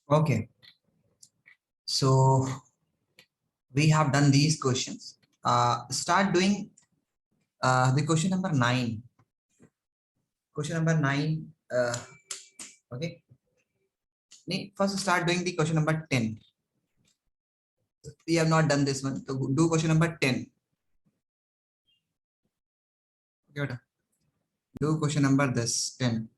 Okay, so we have done these questions. Start doing the question number 9. Question number 9. Okay. First, start doing the question number 10. We have not done this one. So do question number 10. Okay, do question number this 10.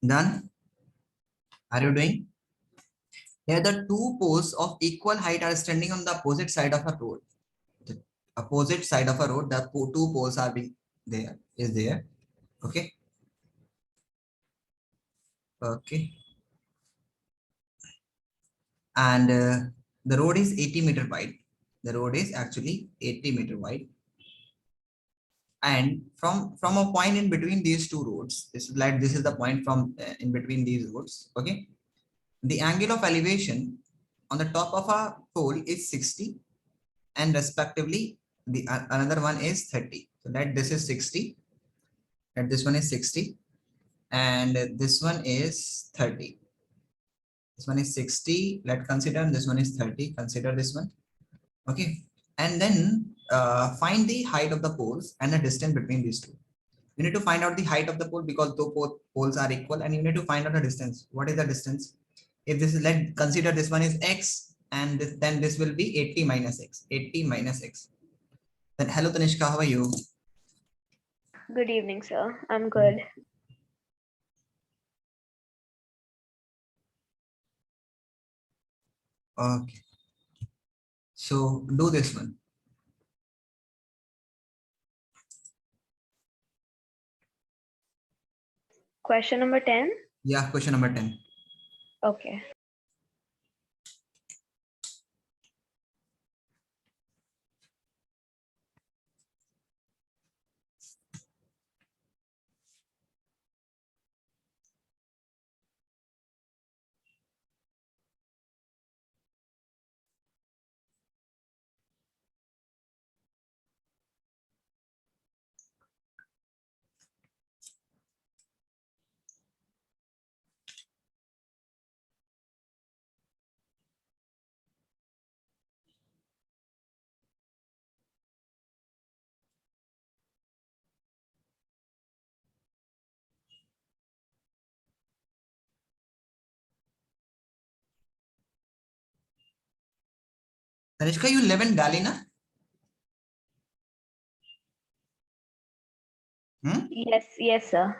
Done? Are you doing? Here the two poles of equal height are standing on the opposite side of a road. The opposite side of a road, the two poles are being there, is there. Okay. Okay. And the road is 80-meter wide. The road is actually 80-meter wide. And from a point in between these two roads, this is the point from in between these roads. Okay. The angle of elevation on the top of a pole is 60, and respectively the another one is 30. So that this is 60, and this one is 60, and this one is 30. This one is 60. Let's consider this one is 30. Consider this one. Okay. And then find the height of the poles and the distance between these two. You need to find out the height of the pole because both poles are equal, and you need to find out the distance. What is the distance? If this is, let's consider this one is x, and then this will be 80 minus x. 80 minus x. Then hello Tanishka, how are you? Good evening, sir. I'm good. Okay. So do this one. Question number 10. Yeah, question number 10. Okay. Tanishka, you live in Dalina? Hmm? Yes, sir.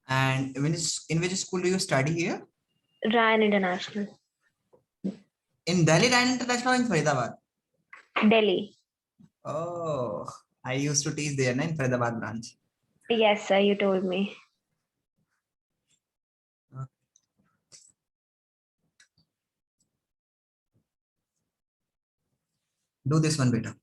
And in which school do you study here? Ryan International, In Delhi Ryan International or in Faridabad? Delhi. Oh, I used to teach there in Faridabad branch. Yes, sir. You told me. Do this one better.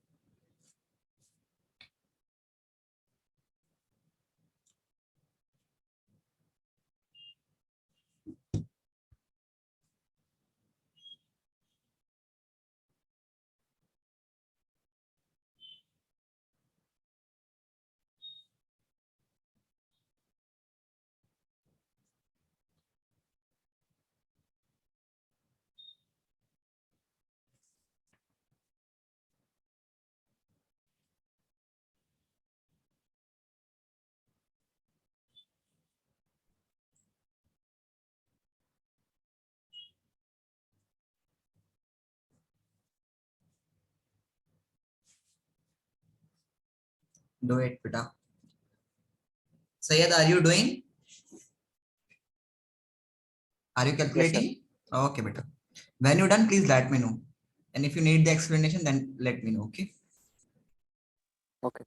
Do it, beta. Sayed, are you doing? Are you Yes, sir. calculating? Okay, beta. When you're done, please let me know. And if you need the explanation, then let me know. Okay. Okay.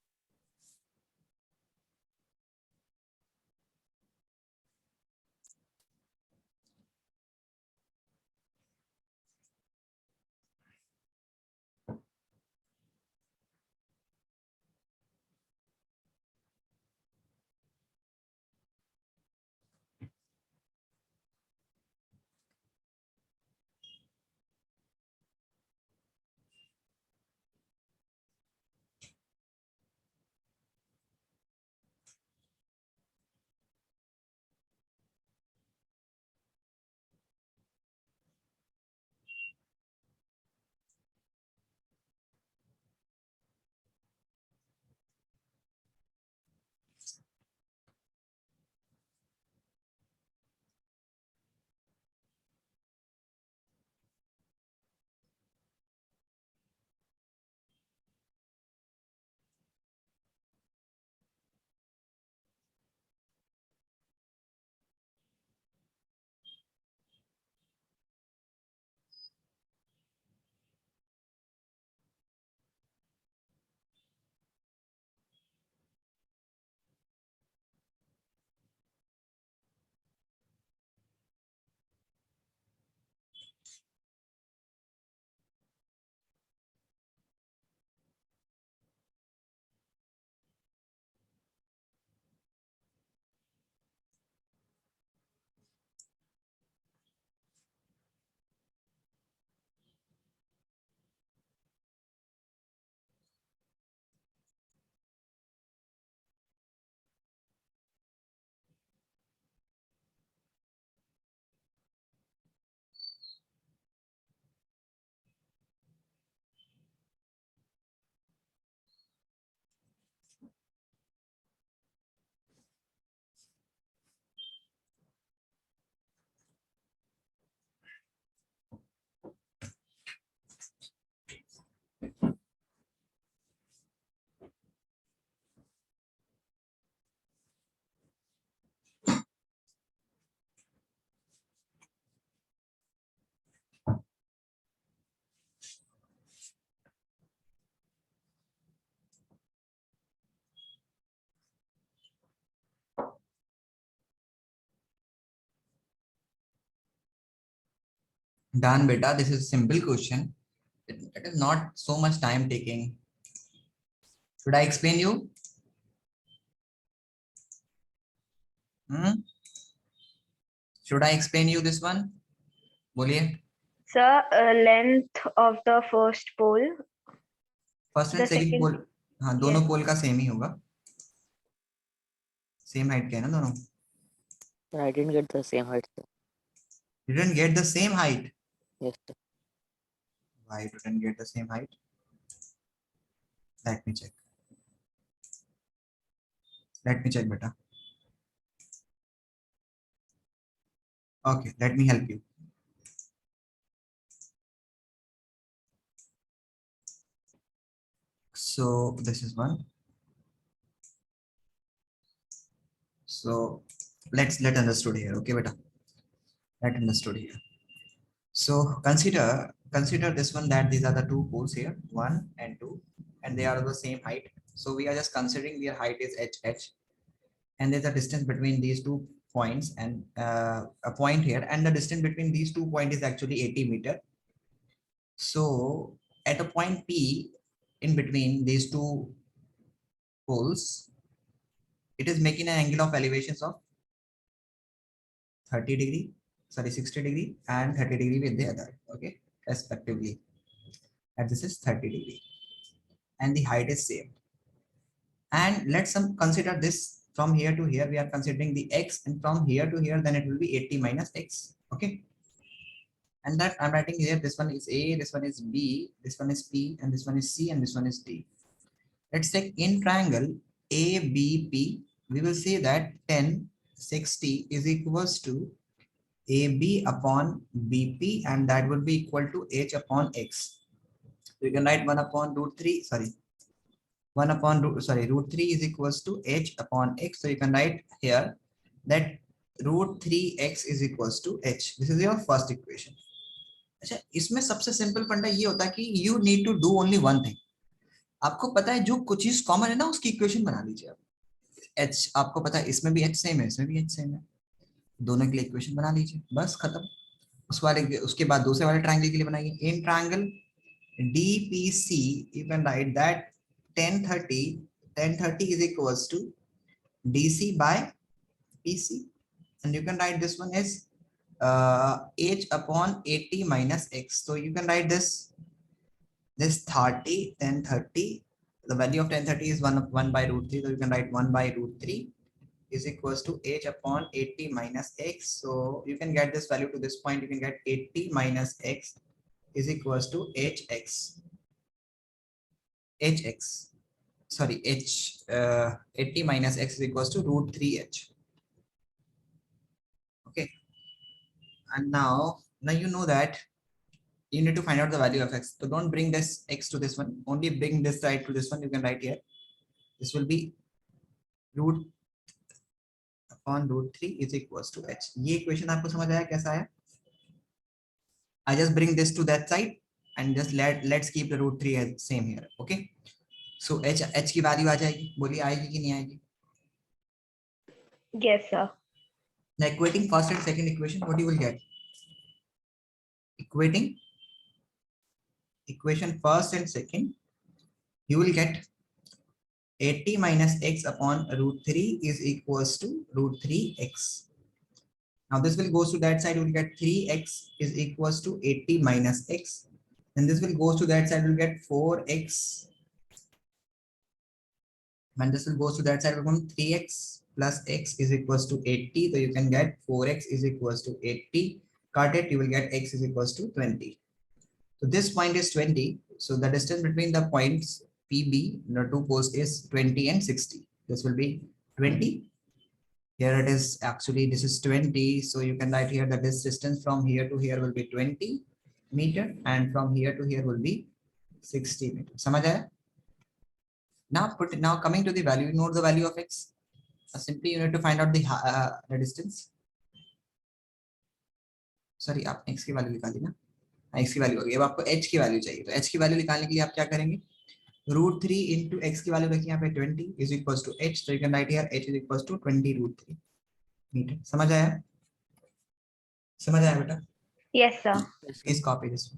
Done, beta. This is a simple question. It is not so much time taking. Should I explain you? Hmm? Should I explain you this one? बोलिए. Sir, length of the first pole. First and The second second, पोल. हाँ, दोनों yes. पोल का same ही होगा. Same height के है ना दोनों. Sir, I didn't get the same height, sir. You didn't get the same height. Yes, sir. Why you didn't get the same height? Let me check. Let me check, beta. Okay, let me help you. So this is one. So let understood here. Okay, beta. Let understood here. So consider this one, that these are the two poles here, 1 and 2, and they are the same height. So we are just considering their height is h, and there's a distance between these two points and a point here, and the distance between these two points is actually 80 meter. So at a point P in between these two poles, it is making an angle of elevations of 30 degree, sorry 60 degree and 30 degree with the other, okay, respectively. And this is 30 degree and the height is same. And let's consider this from here to here, we are considering the x, and from here to here then it will be 80 minus x, okay. And that I'm writing here, this one is A, this one is B, this one is P, and this one is C, and this one is D. Let's take in triangle ABP, we will say that 10 60 is equals to AB upon BP, and that would be equal to H upon X. We can write 1 upon root 3, sorry, 1 upon root 3 is equals to h upon x. So you can write here that root 3x is equals to h. This is your first equation. अच्छा, इसमें सबसे simple फंडा ये होता है कि you need to do only one thing. आपको पता है जो कुछ चीज कॉमन है ना, उसकी इक्वेशन बना लीजिए आप. h आपको पता है, इसमें भी h सेम है, इसमें भी h सेम है, दोनों के लिए इक्वेशन बना लीजिए, बस खत्म. उसके बाद दूसरे वाले ट्रायंगल के लिए बनाइए. In triangle DPC you can write that 1030 is equals to DC by PC, and you can write this one as h upon 80 minus x. So you can write this 30, 1030, the value of 1030 is 1 by root 3, so you can write 1 by root 3 is equals to h upon 80 minus x. So you can get this value to this point, you can get 80 minus x is equals to hx, sorry, 80 minus x is equals to root 3h. Okay, and now you know that you need to find out the value of x. So don't bring this x to this one, only bring this side to this one. You can write here, this will be root upon root 3 is equals to h. ये equation आपको समझ आया कैसा है? I just bring this to that side and just let's keep the root 3 as same here. Okay, so h की value आ जाएगी, बोलिए आएगी कि नहीं आएगी? Yes, sir. Now equating first and second equation, what you will get? Equating equation first and second, you will get 80 minus x upon root 3 is equals to root 3x. Now this will goes to that side, you will get 3x is equals to 80 minus x. And this will goes to that side, you will get 4x. When this will goes to that side, will become 3x plus x is equals to 80. So you can get 4x is equals to 80. Cut it, you will get x is equals to 20. So this point is 20. So the distance between the points PB, the two poles, is 20 and 60. This will be 20. Here it is, actually this is 20. So you can write here that this distance from here to here will be 20 meter, and from here to here will be 60 meters. समझ आया? Now coming to the value, you know the value of x. Simply you need to find out the distance. Sorry, आपने x की value निकाली ना, x की value हो गई. अब आपको h की वैल्यू चाहिए, तो h की वैल्यू निकालने के लिए आप क्या करेंगे? रूट 3 इंटू एक्स की वैल्यू रखिए यहाँ पे 20 इज इक्वल्स टू h. तो you can write here h is equals to 20 root 3 metre. समझ आया? समझ आया बेटा? Yes, sir. Yes, sir. Please copy this.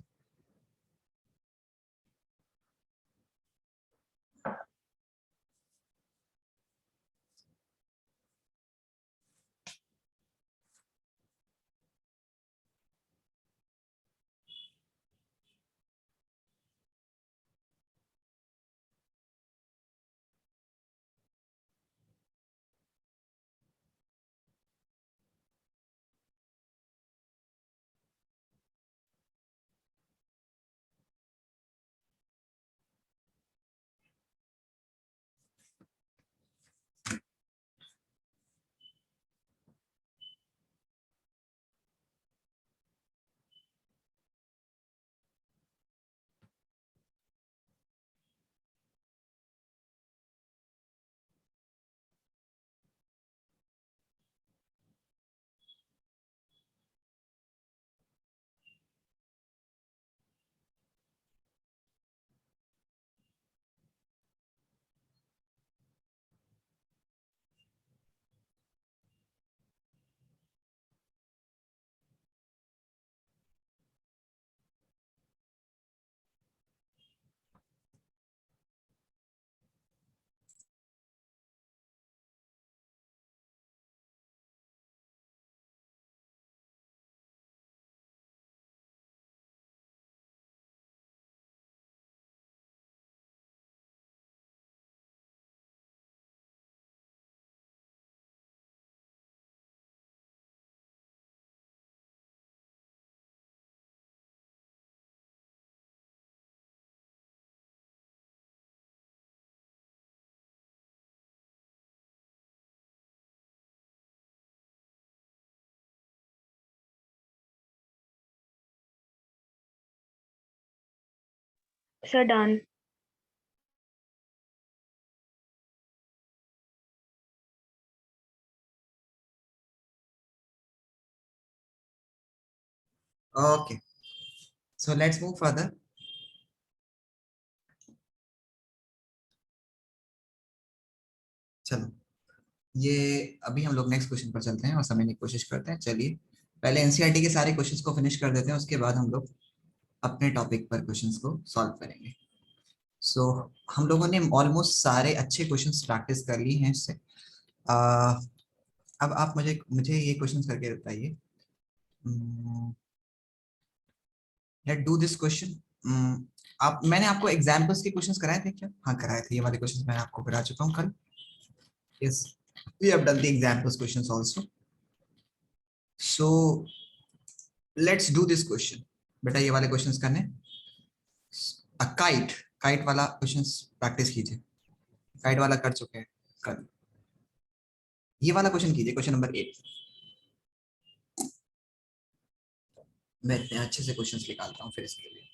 Sir, done. Okay, so let's move further. चलो, ये अभी हम लोग नेक्स्ट क्वेश्चन पर चलते हैं और समझने की कोशिश करते हैं। चलिए पहले एनसीईआरटी के सारे क्वेश्चंस को फिनिश कर देते हैं, उसके बाद हम लोग अपने टॉपिक पर क्वेश्चंस को सॉल्व करेंगे। सो हम लोगों ने ऑलमोस्ट सारे अच्छे क्वेश्चंस प्रैक्टिस कर लिए हैं इससे। अब आप मुझे मुझे ये क्वेश्चंस करके बताइए। Let do this question. आप मैंने आपको एग्जांपल्स के क्वेश्चंस कराए थे क्या? हाँ कराए थे, ये वाले क्वेश्चंस मैंने आपको करा चुका हूँ कल। Yes, we have done the examples questions also. So let's do this question. बेटा ये वाले क्वेश्चंस करने, काइट काइट वाला क्वेश्चंस प्रैक्टिस कीजिए। काइट वाला कर चुके हैं कल। ये वाला क्वेश्चन कीजिए, क्वेश्चन नंबर 8। मैं इतने अच्छे से क्वेश्चंस निकालता हूँ फिर इसके लिए।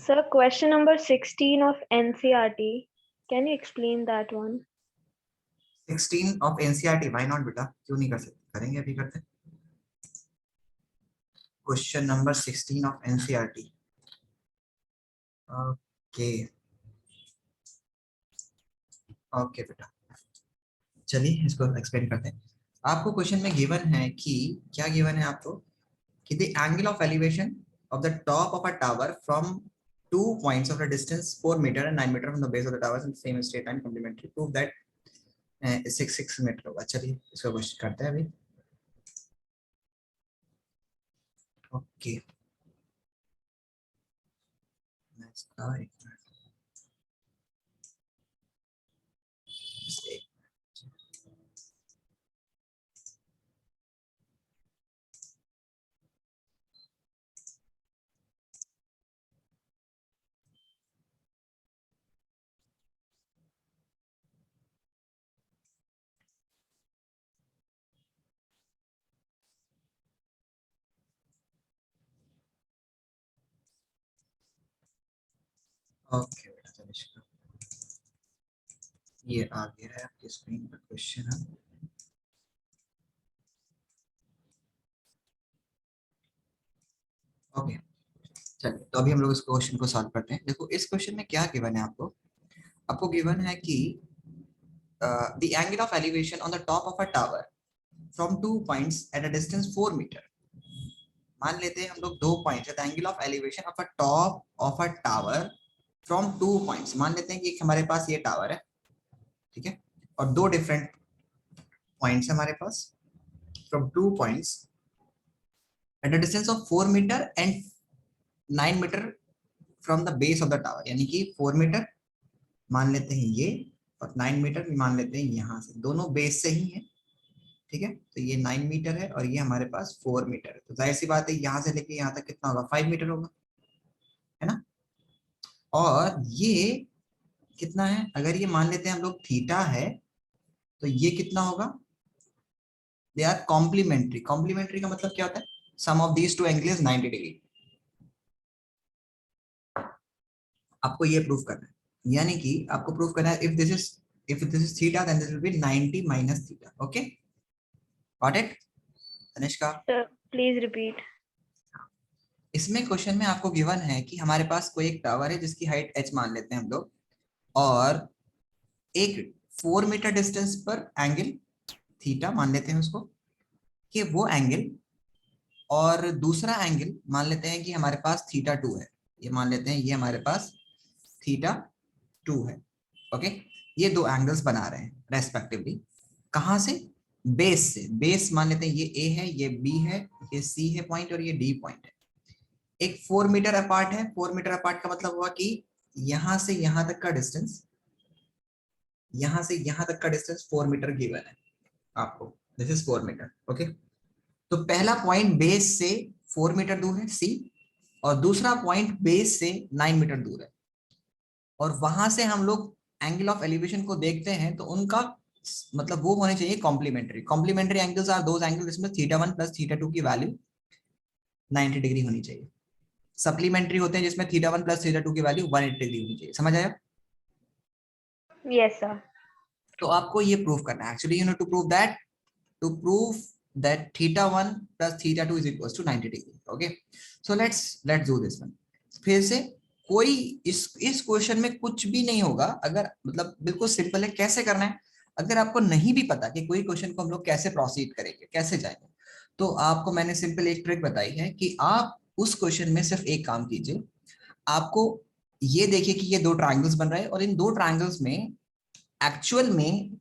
Sir, question number 16 of NCRT. Can you explain that one? 16 of NCERT, why not बेटा, क्यों नहीं कर सकते, करेंगे, अभी करते हैं। Question number 16 of NCERT. Okay okay बेटा, चलिए इसको एक्सप्लेन करते हैं। आपको क्वेश्चन में गिवन है कि क्या गिवन है आपको कि the angle of elevation of the top of a tower from 2 points of a distance 4 meter and 9 meter from the base of the towers in the same straight line complementary prove that 6 metre होगा। चलिए इसको question करते हैं अभी। Okay okay बेटा, चलिए ये आ गया है आपकी स्क्रीन पर क्वेश्चन है। ओके चलिए, तो अभी हम लोग इस क्वेश्चन को सॉल्व करते हैं। देखो इस क्वेश्चन में क्या गिवन है आपको। आपको गिवन है कि the angle of elevation on the top of a tower from 2 points at a distance 4 metre. मान लेते हैं हम लोग 2 points, the angle of elevation of a top of a tower from 2 points। मान लेते हैं कि एक हमारे पास ये टावर है, ठीक है, और 2 डिफरेंट पॉइंट्स हमारे पास from 2 points at a distance of 4 metre and 9 metre from the base of the tower. यानी कि 4 मीटर मान लेते हैं ये, और 9 मीटर मान लेते हैं यहाँ से, दोनों बेस से ही है, ठीक है। तो ये 9 मीटर है और ये हमारे पास 4 मीटर है। तो जाहिर सी बात है यहाँ से लेके यहाँ तक कितना होगा, 5 मीटर होगा, है ना। और ये कितना है, अगर ये मान लेते हैं हम लोग थीटा है, तो ये कितना होगा, दे आर कॉम्प्लीमेंट्री। कॉम्प्लीमेंट्री का मतलब क्या होता है, sum of these two angle is 90 degree. आपको ये प्रूफ करना है, यानी कि आपको प्रूफ करना है if this is theta then this will be 90 minus theta. Okay, got it Tanishka? Sir, please repeat. इसमें क्वेश्चन में आपको गिवन है कि हमारे पास कोई एक टावर है जिसकी हाइट h मान लेते हैं हम लोग, और एक 4 मीटर डिस्टेंस पर एंगल थीटा मान लेते हैं उसको, कि वो एंगल, और दूसरा एंगल मान लेते हैं कि हमारे पास थीटा 2 है। ये मान लेते हैं ये हमारे पास थीटा 2 है। ओके, ये दो एंगल्स बना रहे हैं रेस्पेक्टिवली। कहां से, बेस से। बेस मान लेते हैं ये ए है, ये बी है, ये सी है पॉइंट, और ये डी पॉइंट है। एक 4 मीटर अपार्ट है। 4 मीटर अपार्ट का मतलब हुआ कि यहां से यहां तक का डिस्टेंस यहाँ से यहाँ तक का डिस्टेंस 4 मीटर गिवन है आपको, दिस इज 4 मीटर। ओके, तो पहला पॉइंट बेस से 4 मीटर दूर है सी, और दूसरा पॉइंट बेस से 9 मीटर दूर है, और वहां से हम लोग एंगल ऑफ एलिवेशन को देखते हैं तो उनका मतलब वो होने चाहिए complementary. Complementary angles are those angle जिसमें θ1 प्लस θ2 की वैल्यू 90 डिग्री होनी चाहिए। सप्लीमेंट्री होते हैं जिसमें θ1 प्लस θ2 की वैल्यू 180 डिग्री होनी चाहिए। समझ आया? Yes, sir. तो आपको ये प्रूव करना है, actually you need to prove that θ1 plus θ2 is equal to 90 degree. Okay, so let's do this one. फिर से कोई इस क्वेश्चन में कुछ भी नहीं होगा, अगर मतलब बिल्कुल सिंपल है। कैसे करना है, अगर आपको नहीं भी पता कि कोई क्वेश्चन को हम लोग कैसे प्रोसीड करेंगे, कैसे जाएंगे, तो आपको मैंने सिंपल एक ट्रिक बताई है कि आप उस क्वेश्चन में सिर्फ एक काम कीजिए। आपको ये देखिए कि ये दो ट्रायंगल्स बन रहे हैं, और इन दो ट्रायंगल्स में एक्चुअल में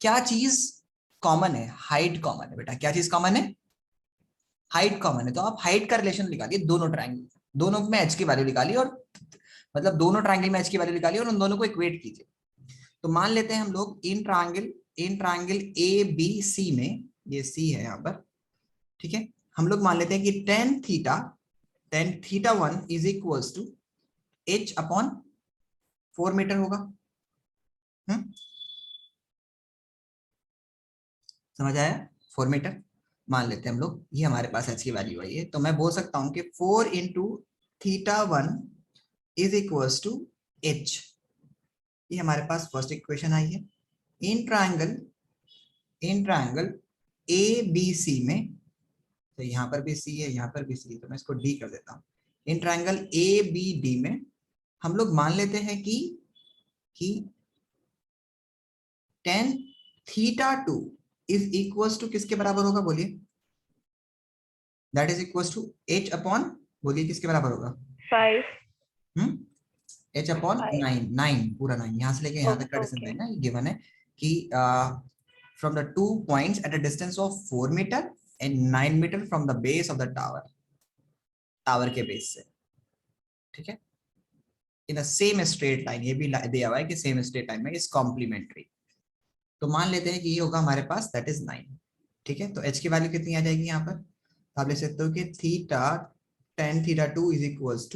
क्या चीज कॉमन है? हाइट कॉमन है बेटा। क्या चीज कॉमन है? हाइट कॉमन है। तो आप हाइट का रिलेशन निकालिए दोनों ट्रायंगल, दोनों में एच की वैल्यू निकालिए, और मतलब दोनों ट्रायंगल में एच की वैल्यू निकालिए और उन दोनों को इक्वेट कीजिए। तो मान लेते हैं हम लोग इन ट्रायंगल ए बी सी में, ये सी है यहाँ पर, ठीक है, हम लोग मान लेते हैं कि tan θ1 is equals to h upon 4 metre होगा। समझ आया? 4 मीटर मान लेते हैं हम लोग, ये हमारे पास h की वैल्यू आई है। तो मैं बोल सकता हूं कि 4 into θ1 is equals to h। ये हमारे पास फर्स्ट इक्वेशन आई है। इन ट्रायंगल ए बी सी में, तो यहाँ पर भी सी है, यहाँ पर भी सी है, तो मैं इसको डी कर देता हूँ। In triangle A B D में हम लोग मान लेते हैं कि tan θ2 इज इक्वल्स टू किसके बराबर होगा? बोलिए। That is equals to h upon, बोलिए किसके बराबर होगा? 5. h अपॉन 9 पूरा 9, यहाँ से लेके यहाँ तक का डिस्टेंस Okay. देना। ये गिवन है कि from the two points at a distance of 4 metre and 9 metre from the base of the tower के बेस से, ठीक है, in a same straight line. ये भी दिया हुआ है कि सेम स्ट्रेट लाइन में इज कॉम्प्लीमेंट्री। तो मान लेते हैं कि ये होगा हमारे पास, दैट इज 9, ठीक है। तो h की वैल्यू कितनी आ जाएगी यहाँ पर? आप लिख सकते हो कि tan θ2 is equals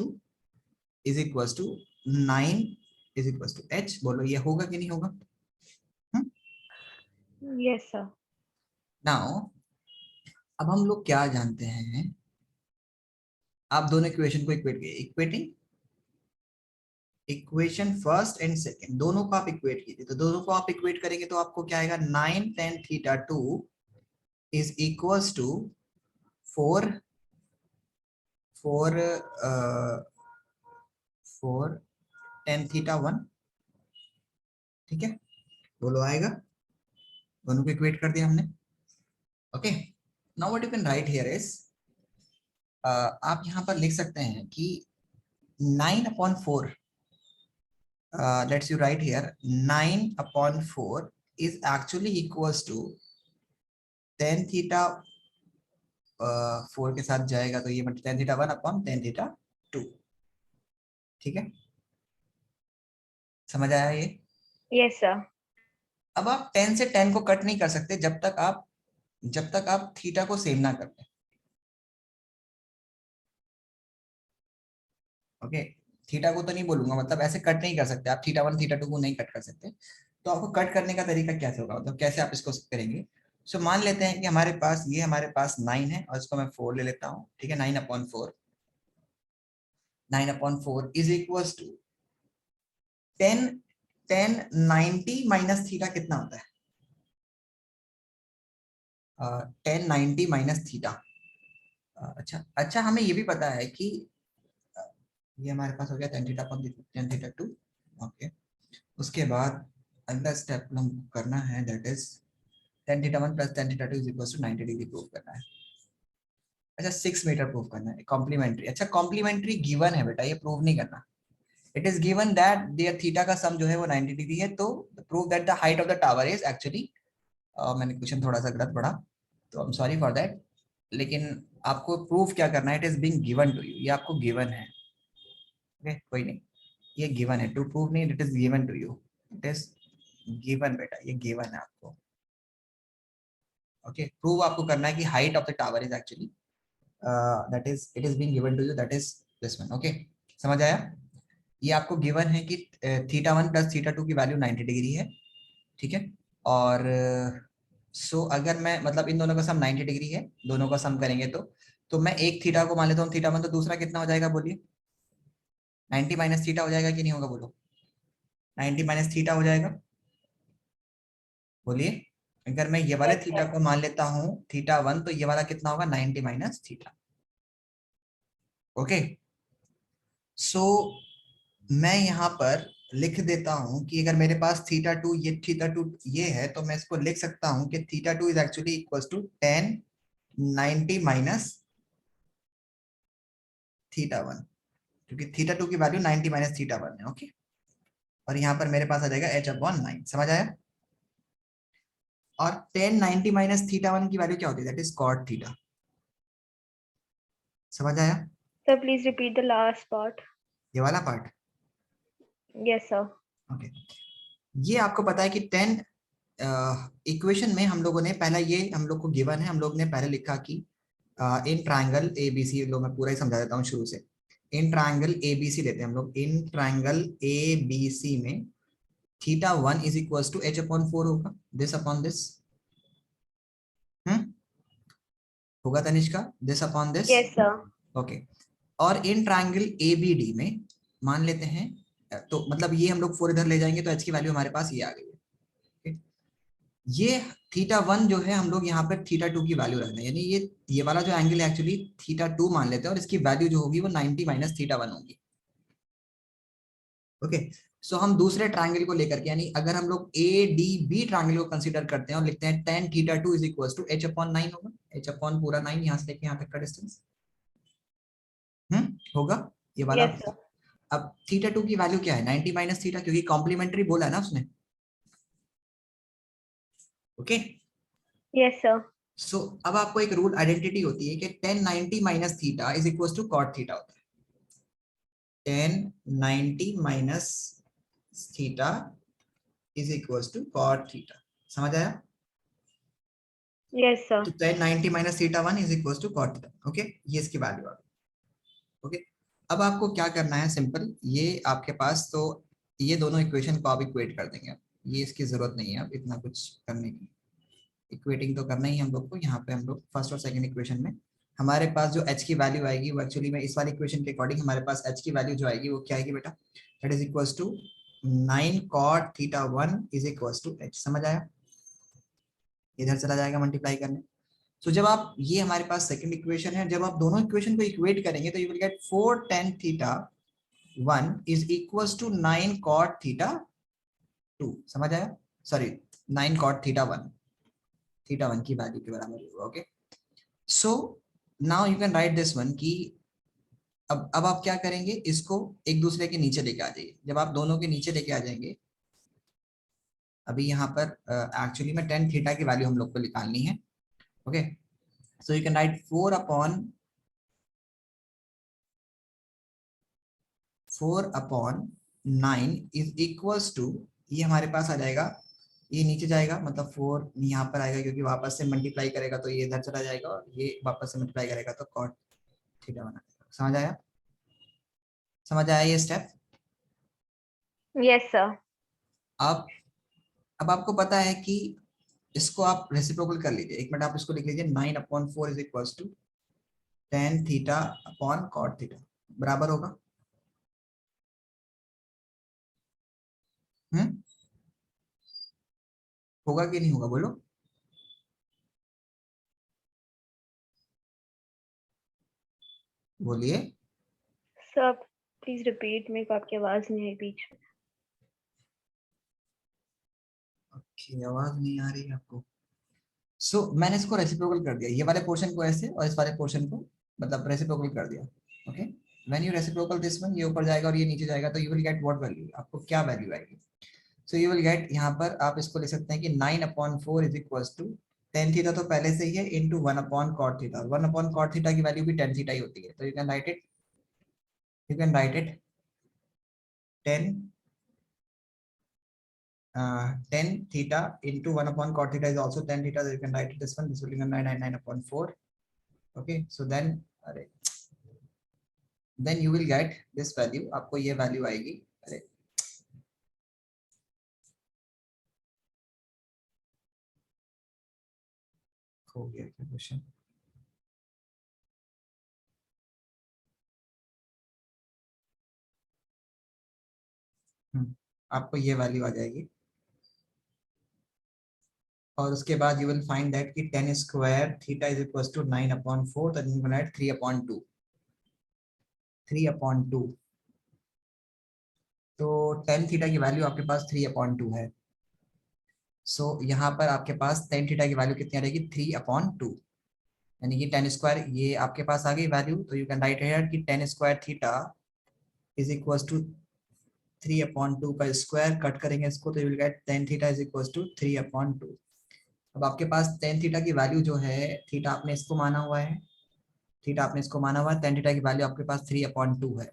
to 9 is equals to h। बोलो ये होगा कि नहीं होगा? Yes, sir. नाउ अब हम लोग क्या जानते हैं, आप दोनों इक्वेशन को इक्वेशन फर्स्ट एंड सेकंड दोनों को आप इक्वेट कीजिए। तो दोनों को आप इक्वेट करेंगे तो आपको क्या आएगा? 9 tan θ2 is equals to 4 tan θ1, ठीक है। बोलो आएगा? दोनों को इक्वेट कर दिया हमने। Okay, now what you can write here is, आप यहाँ पर लिख सकते हैं कि 9 upon 4, let's you write here 9 upon 4 is actually equals to tan θ 4 के साथ जाएगा तो ये tan θ1 अपॉन tan θ2, ठीक है। समझ आया ये? Yes, sir. अब आप 10 से 10 को कट नहीं कर सकते जब तक आप थीटा को सेम ना कर लें। ओके, थीटा को तो नहीं बोलूंगा, मतलब ऐसे कट नहीं कर सकते आप, θ1 θ2 को नहीं कट कर सकते। तो आपको कट करने का तरीका कैसे होगा, मतलब कैसे आप इसको करेंगे? सो मान लेते हैं कि हमारे पास 9 है और इसको मैं 4 ले लेता हूँ, ठीक है। 9 upon 4 is equals to 10 90 minus theta कितना होता है? 10 90 माइनस थीटा। अच्छा हमें ये भी पता है कि ये हमारे पास हो गया tan theta upon tan θ2। Okay, उसके बाद अगला स्टेप हम करना है, that is tan θ1 plus tan θ2 is equal to 90 degree prove करना है। अच्छा 6 मीटर प्रूव करना है कॉम्प्लीमेंट्री। अच्छा कॉम्प्लीमेंट्री गिवन है बेटा, ये प्रूव नहीं करना। It is given that there theta का सम जो है वो 90 डिग्री है। तो prove that the height of the tower is actually, मैंने क्वेश्चन थोड़ा सा गलत पढ़ा तो I am sorry for that, लेकिन आपको प्रूफ क्या करना है, it is being given to you, ये आपको गिवन है। ओके कोई नहीं, ये गिवन है, टू प्रूव नहीं, it is given to you. It is given बेटा, ये गिवन है आपको। ओके, प्रूव आपको करना है कि height of the tower is actually that is it is being given to you, that is this one. Okay, समझ आया? ये आपको गिवन है कि θ1 प्लस θ2 की वैल्यू 90 डिग्री है, ठीक है। और सो अगर मैं मतलब इन दोनों का सम 90 डिग्री है, दोनों का सम करेंगे तो मैं एक थीटा को मान लेता हूँ θ1, तो दूसरा कितना हो जाएगा बोलिए? 90 माइनस थीटा हो जाएगा कि नहीं होगा? बोलो, 90 माइनस थीटा हो जाएगा, बोलिए। अगर मैं ये वाले Yes, थीटा sir. को मान लेता हूँ θ1, तो ये वाला कितना होगा? 90 माइनस थीटा। ओके, सो मैं यहाँ पर लिख देता हूं कि अगर मेरे पास θ2 ये है, तो मैं इसको लिख सकता हूं कि θ2 is actually equal to 10 90 minus θ1, क्योंकि θ2 की वैल्यू 90 माइनस θ1 है। ओके, और यहाँ पर मेरे पास आ जाएगा h/9, समझ आया? और 10 90 माइनस θ1 की वैल्यू क्या होती है? दैट इज कॉट थीटा, समझ आया? Sir, please repeat the last part. ये वाला पार्ट। Yes, sir. ओके, ये आपको पता है कि 10 इक्वेशन में हम लोगों ने पहला, ये हम लोग को गिवन है, हम लोग ने पहले लिखा कि इन ट्रायंगल ABC, लो मैं पूरा ही समझा देता हूँ शुरू से। इन ट्रायंगल ABC लेते हैं हम लोग, इन ट्रायंगल ABC में θ1 इज इक्वल टू h/4 होगा, दिस अपॉन दिस। होगा Tanishka, this upon this. Yes, sir. Okay, और इन ट्रायंगल ABD में मान लेते हैं, तो मतलब ये हम लोग 4 इधर ले जाएंगे तो h की वैल्यू हमारे पास ये आ गई है। ये θ1 जो है हम लोग यहाँ पर θ2 की वैल्यू रख रहे हैं, यानी ये वाला जो एंगल है एक्चुअली θ2 मान लेते हैं, और इसकी वैल्यू जो होगी वो 90 माइनस θ1 होगी। ओके, सो हम दूसरे ट्रायंगल को लेकर के, यानी अगर हम लोग ADB ट्रायंगल को कंसीडर करते हैं और लिखते हैं tan θ2 is equal to h/9 होगा, h अपॉन पूरा 9, यहाँ से लेके यहाँ तक का डिस्टेंस होगा ये वाला। Yes, sir. अब θ2 की वैल्यू क्या है? 90 माइनस थीटा, क्योंकि कॉम्प्लीमेंट्री बोला है ना उसने। Okay, Yes, sir. सो अब आपको एक रूल आइडेंटिटी होती है कि tan 90 minus theta is equal to cot theta होता है। tan 90 minus theta is equal to cot theta, समझ आया? Yes, sir. तो tan 90 minus θ1 is equal to cot theta. Okay, ये इसकी वैल्यू आ गई। ओके, अब आपको क्या करना है? सिंपल, ये आपके पास तो ये दोनों इक्वेशन को आप इक्वेट कर देंगे। ये इसकी जरूरत नहीं है अब इतना कुछ करने की, इक्वेटिंग तो करना ही हम लोग को। यहाँ पे हम लोग फर्स्ट और सेकंड इक्वेशन में हमारे पास जो h की वैल्यू आएगी वो एक्चुअली में इस वाली इक्वेशन के अकॉर्डिंग हमारे पास h की वैल्यू जो आएगी वो क्या आएगी बेटा? That is equals to 9 cot θ1 is equals to h, समझ आया? इधर चला जाएगा मल्टीप्लाई करने। सो जब आप, ये हमारे पास सेकंड इक्वेशन है, जब आप दोनों इक्वेशन को इक्वेट करेंगे तो you will get 4 tan θ1 is equals to 9 cot θ2, समझ आया? सॉरी, 9 cot θ1 की वैल्यू के बराबर होगा। Okay, so now you can right this one कि अब आप क्या करेंगे? इसको एक दूसरे के नीचे लेके आ जाइए। जब आप दोनों के नीचे लेके आ जाएंगे, अभी यहाँ पर एक्चुअली में tan थीटा की वैल्यू हम लोग को निकालनी है। Okay, so you can write 4/9 is equals to, ये हमारे पास आ जाएगा, ये नीचे जाएगा, मतलब 4 यहाँ पर आएगा, क्योंकि वापस से मल्टीप्लाई करेगा तो ये इधर चला जाएगा, और ये वापस से मल्टीप्लाई करेगा तो cot थीटा बना देगा। समझ आया? समझ आया ये स्टेप? Yes, sir. अब आपको पता है कि इसको आप रेसिप्रोकल कर लीजिए। एक मिनट, आप इसको लिख लीजिए, 9/4 is equal to tan theta upon cot theta बराबर होगा। होगा कि नहीं होगा? बोलो, बोलिए। Sir, please repeat. मेरे को आपकी आवाज नहीं आई बीच में. ओके, आवाज नहीं आ रही है आपको? सो मैंने इसको रेसिप्रोकल कर दिया, ये वाले पोर्शन को ऐसे और इस वाले पोर्शन को मतलब रेसिप्रोकल कर दिया। Okay, when you reciprocal this one, ये ऊपर जाएगा और ये नीचे जाएगा, तो you will get what value? आपको क्या वैल्यू आएगी? सो यू विल गेट, यहाँ पर आप इसको लिख सकते हैं कि 9/4 is equal to tan theta तो पहले से ही है, into 1/cot theta. 1/cot theta की वैल्यू भी tan थीटा ही होती है, तो you can write it 10 10 theta into 1 upon cot theta is also 10 theta, so you can write this one. This will become 9 upon 4. Okay, so then you will get this value. आपको ये value आएगी. अरे हो गया क्या question? आपको ये value आ जाएगी और उसके बाद यू विल फाइंड दैट कि 10 square theta is equal to 9 upon 4, तो you can write 3 upon 2. 3 upon 2, तो 10 थीटा की वैल्यू आपके पास 3 अपॉन 2 है. सो यहाँ पर आपके पास 10 थीटा की वैल्यू कितनी आ जाएगी? 3 अपॉन 2, यानी कि 10 स्क्वायर ये आपके पास आ गई वैल्यू. तो यू कैन राइट हियर कि 10 square theta is equal to 3 upon 2 का स्क्वायर. कट करेंगे इसको तो you will get 10 theta is equal to 3 upon 2. अब आपके पास 10 थीटा की वैल्यू जो है, थीटा आपने इसको माना हुआ है, थीटा आपने इसको माना हुआ है, 10 थीटा की वैल्यू आपके पास 3 अपॉन 2 है.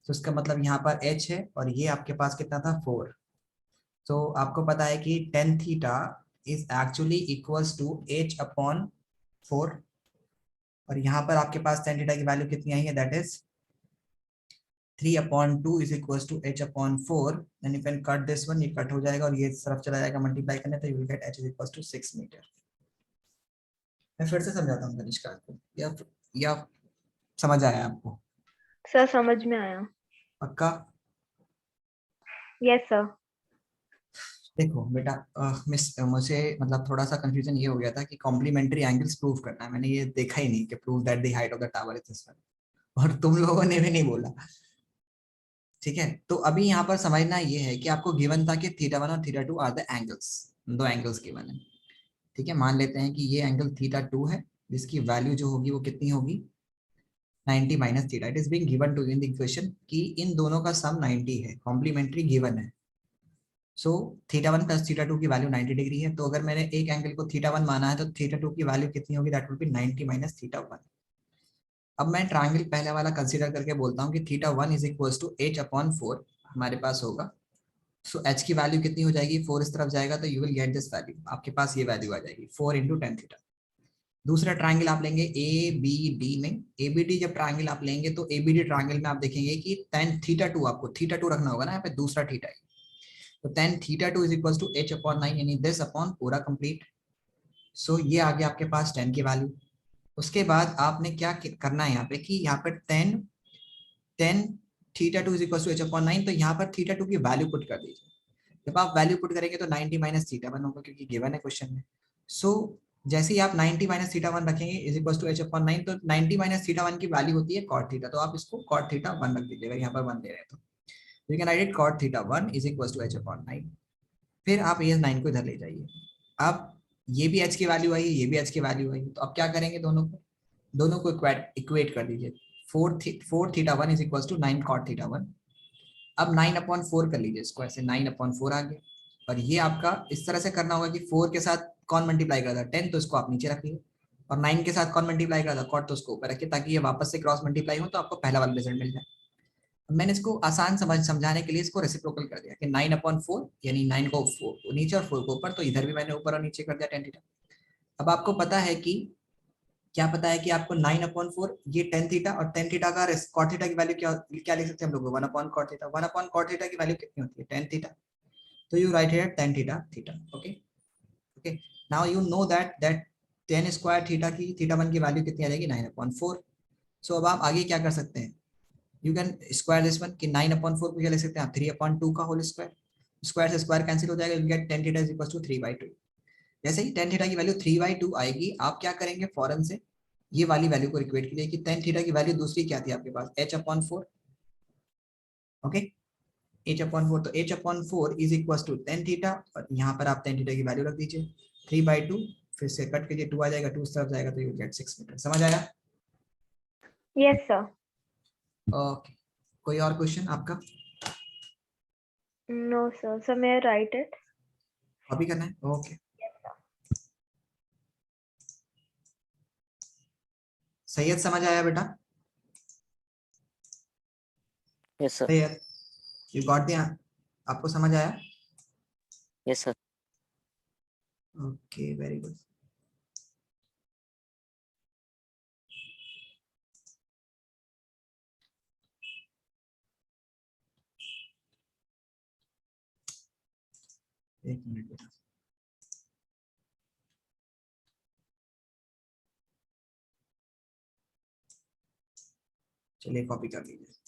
तो इसका मतलब यहाँ पर h है और ये आपके पास कितना था? 4. तो आपको पता है कि 10 theta is actually equals to h upon 4, और यहाँ पर आपके पास 10 थीटा की वैल्यू कितनी आई है? That is 3 upon 2 is equals to h upon 4. Then you can cut this one, ये कट हो जाएगा और ये इस तरफ चला जाएगा मल्टीप्लाई करने, तो you will get h is equals to 6 meter. मैं फिर से समझाता हूँ कनिष्का आपको, या समझ आया आपको? सर समझ में आया. पक्का? Yes sir. देखो बेटा, मुझे मतलब थोड़ा सा कंफ्यूजन ये हो गया था कि कॉम्प्लीमेंट्री एंगल्स प्रूव करना है. मैंने ये देखा ही नहीं कि prove that the height of the tower is this one, और तुम लोगों ने भी नहीं बोला. ठीक है, तो अभी यहाँ पर समझना ये है कि आपको गिवन था कि थीटा 1 और थीटा 2 आर द एंगल्स. दो एंगल्स गिवन है. ठीक है, मान लेते हैं कि ये एंगल थीटा 2 है, जिसकी वैल्यू जो होगी वो कितनी होगी? 90 minus theta. It is being given to in the equation कि इन दोनों का सम 90 है, कॉम्प्लीमेंट्री गिवन है. सो थीटा 1 प्लस थीटा 2 की वैल्यू 90 डिग्री है. तो अगर मैंने एक एंगल को थीटा 1 माना है तो थीटा 2 की वैल्यू कितनी होगी? That will be 90 minus theta 1. अब मैं ट्रायंगल पहले वाला कंसीडर करके बोलता हूँ कि theta 1 is equal to h upon 4 हमारे पास होगा. सो h की वैल्यू कितनी हो जाएगी? 4 इस तरफ जाएगा तो you will get this value. आपके पास ये वैल्यू आ जाएगी 4 इंटू टेन थीटा. दूसरा ट्रायंगल आप लेंगे ए बी डी में. ए बी डी जब ट्रायंगल आप लेंगे तो ए बी डी ट्रायंगल में आप देखेंगे कि टेन थीटा 2, आपको थीटा 2 रखना होगा ना यहाँ पे, दूसरा थीटा है. तो tan theta 2 is equal to h upon 9, यानी दिस अपॉन पूरा कंप्लीट. सो ये आ गया आपके पास 10 की वैल्यू. उसके बाद आपने क्या करना है यहाँ पे कि यहाँ पर tan theta 2 is equal to h upon 9, तो यहाँ पर थीटा 2 की वैल्यू पुट कर दीजिए. जब आप वैल्यू पुट करेंगे तो 90 माइनस थीटा 1 होगा, क्योंकि गिवन है क्वेश्चन में. सो जैसे ही आप 90 माइनस थीटा 1 रखेंगे is equal to h upon 9, तो 90 माइनस थीटा 1 की वैल्यू होती है cot थीटा. तो आप इसको cot थीटा 1 रख दीजिएगा, यहाँ पर 1 दे रहे हैं तो you can write it cot theta 1 is equal to h upon 9. फिर आप ये 9 को इधर ले जाइए. अब ये भी h की वैल्यू आई है, ये भी h की वैल्यू आई है, तो अब क्या करेंगे? दोनों को इक्वेट कर दीजिए. 4 theta 1 is equal to 9 cot theta 1. अब 9 अपॉन 4 कर लीजिए इसको, ऐसे 9 अपॉन 4 आ गया. और ये आपका इस तरह से करना होगा कि 4 के साथ कौन मल्टीप्लाई करता है? 10, तो इसको आप नीचे रखिए. और 9 के साथ कौन मल्टीप्लाई करता है? cot, तो उसको ऊपर रखिए, ताकि ये वापस से क्रॉस मल्टीप्लाई हो तो आपको पहला वाला रिजल्ट मिल जाए. मैंने इसको आसान समझाने के लिए इसको रेसिप्रोकल कर दिया कि 9 अपॉन 4, यानी 9 को नीचे और 4 को ऊपर, तो इधर भी मैंने ऊपर और नीचे कर दिया tan थीटा. अब आपको पता है कि क्या पता है कि आपको 9 अपॉन 4 ये tan थीटा, और tan थीटा का cot थीटा की वैल्यू क्या लिख सकते हैं हम लोग? 1 upon cot theta. 1 upon cot theta की वैल्यू कितनी होती है? tan theta. तो you write here tan theta theta. Okay, now you know that tan square theta की थीटा 1 की वैल्यू कितनी आ जाएगी? 9 अपॉन 4. सो अब आप आगे क्या कर सकते हैं? You can square this one, कि 9 अपॉन 4 को क्या लिख सकते हैं आप? 3 अपॉन 2 का होल स्क्वायर. स्क्वायर से स्क्वायर कैंसिल हो जाएगा, you get tan theta is equal to 3/2. जैसे ही tan थीटा की वैल्यू 3/2 आएगी, आप क्या करेंगे? फौरन से ये वाली वैल्यू को इक्वेट कीजिए कि tan थीटा की वैल्यू दूसरी क्या थी आपके पास? h upon 4. Okay, h upon 4, तो h upon 4 is equal to tan theta, और यहाँ पर आप tan थीटा की वैल्यू रख दीजिए 3/2. फिर से कट कीजिए, 2 आ जाएगा, 2 इस तरफ जाएगा, तो यू गेट 6 मीटर. समझ आया? Yes sir. ओके, कोई और क्वेश्चन आपका? No sir. Sir may I write it? Copy करना है? ओके. सैयद समझ आया बेटा? Yes, sir. Syed, you got the, आपको समझ आया? Yes, sir. Okay, very good. एक मिनट बेटा। चलिए कॉपी कर लीजिए।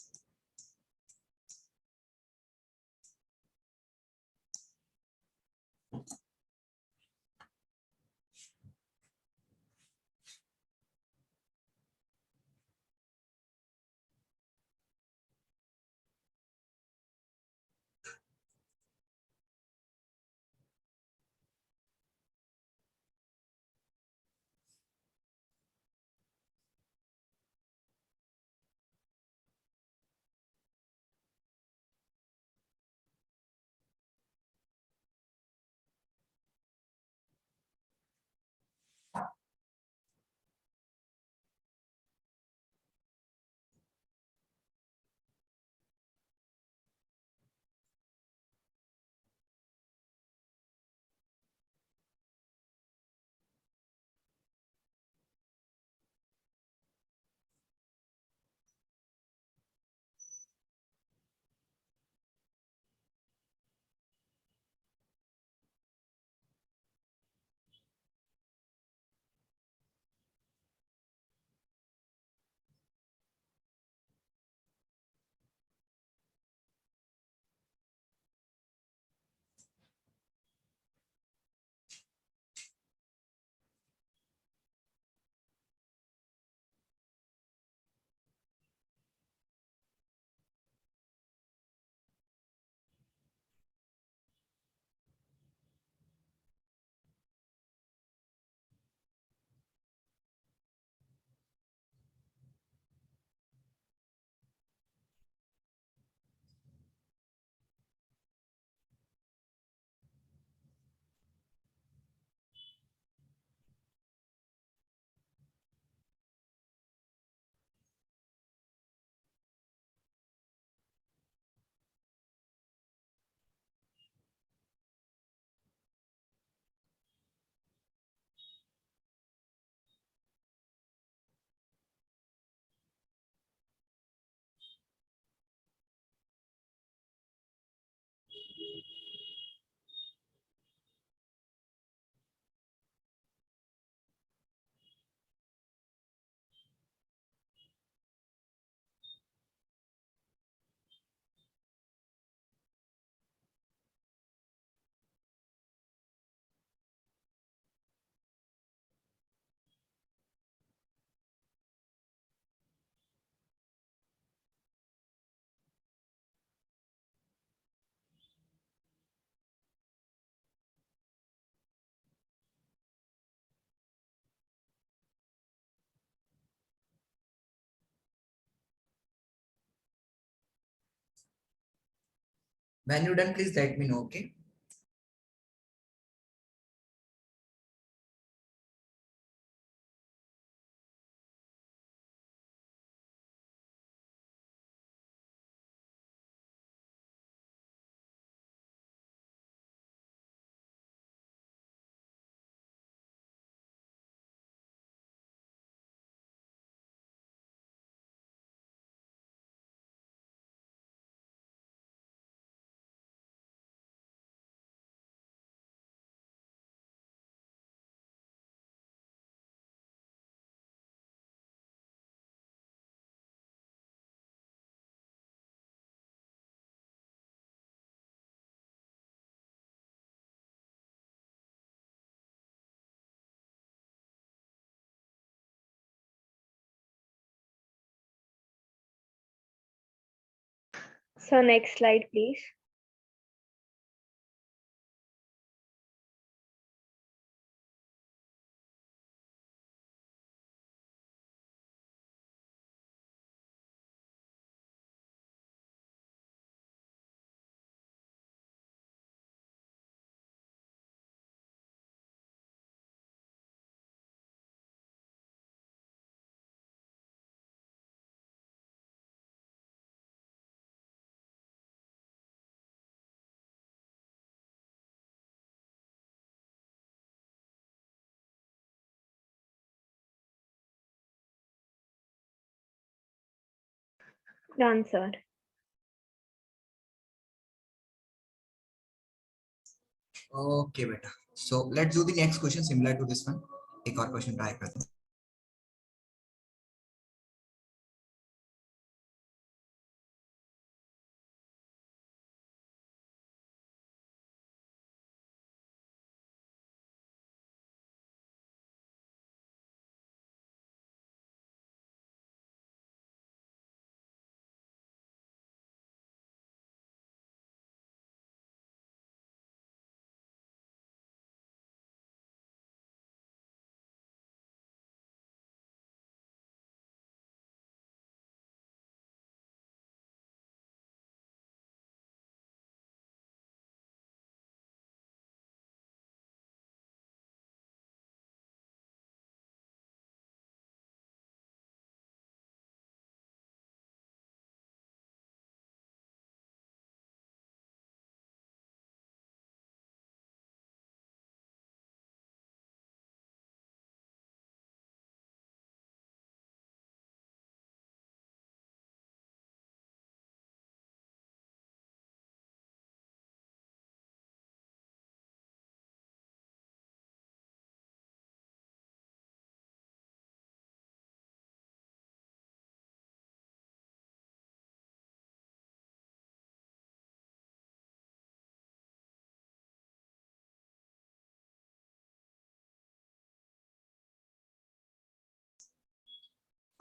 When you're done, please let me know, okay? So next slide, please. Done, sir. Okay, beta. So let's do the next question similar to this one. एक और question try करते हैं.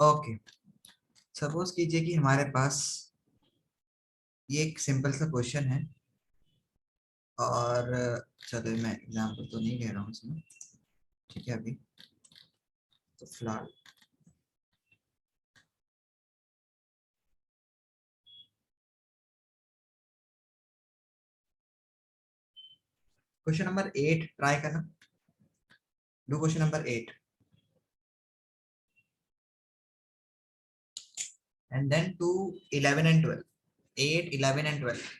Okay, suppose कीजिए कि हमारे पास ये एक सिंपल सा क्वेश्चन है और चलो मैं एग्जाम्पल तो नहीं कह रहा हूँ इसमें, ठीक है. अभी तो फिलहाल क्वेश्चन नंबर 8 ट्राई करना. Do question number 8 and then to 11 and 12. 8, 11 and 12.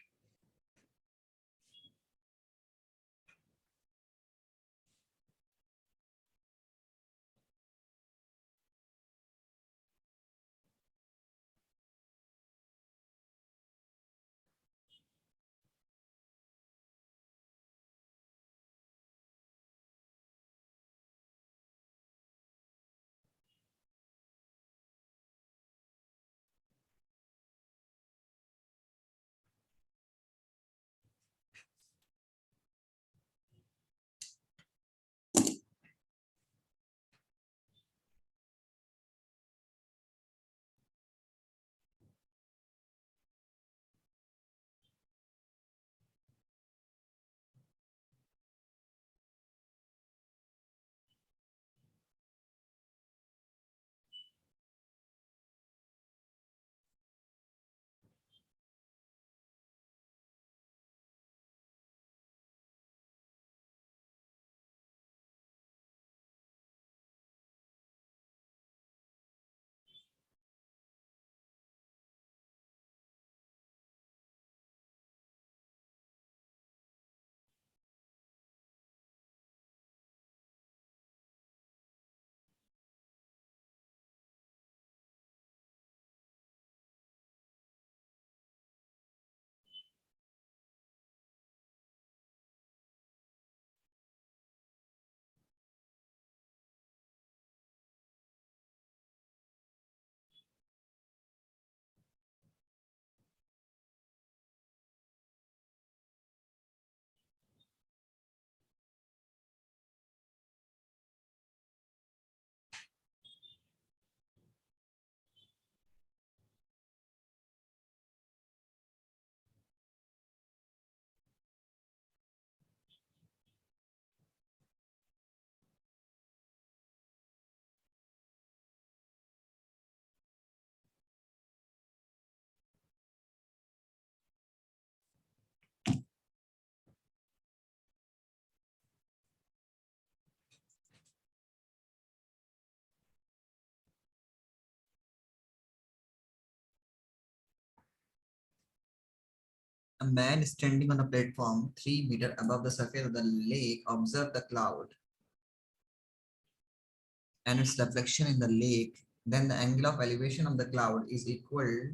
A man standing on a platform 3 meters above the surface of the lake observed the cloud and its reflection in the lake. Then the angle of elevation of the cloud is equal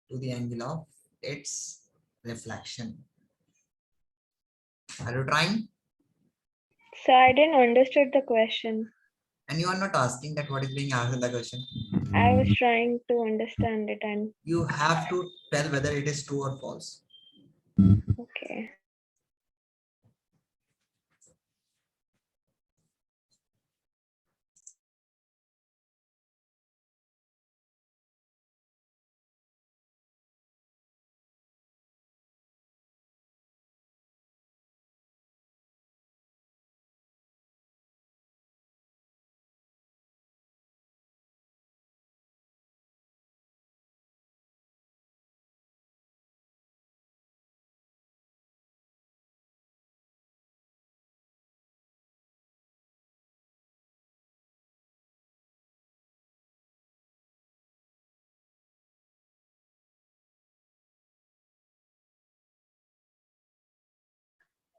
to the angle of its reflection. Are you trying? So I didn't understood the question. And you are not asking that what is being asked in the question. I was trying to understand it and You have to tell whether it is true or false. okay.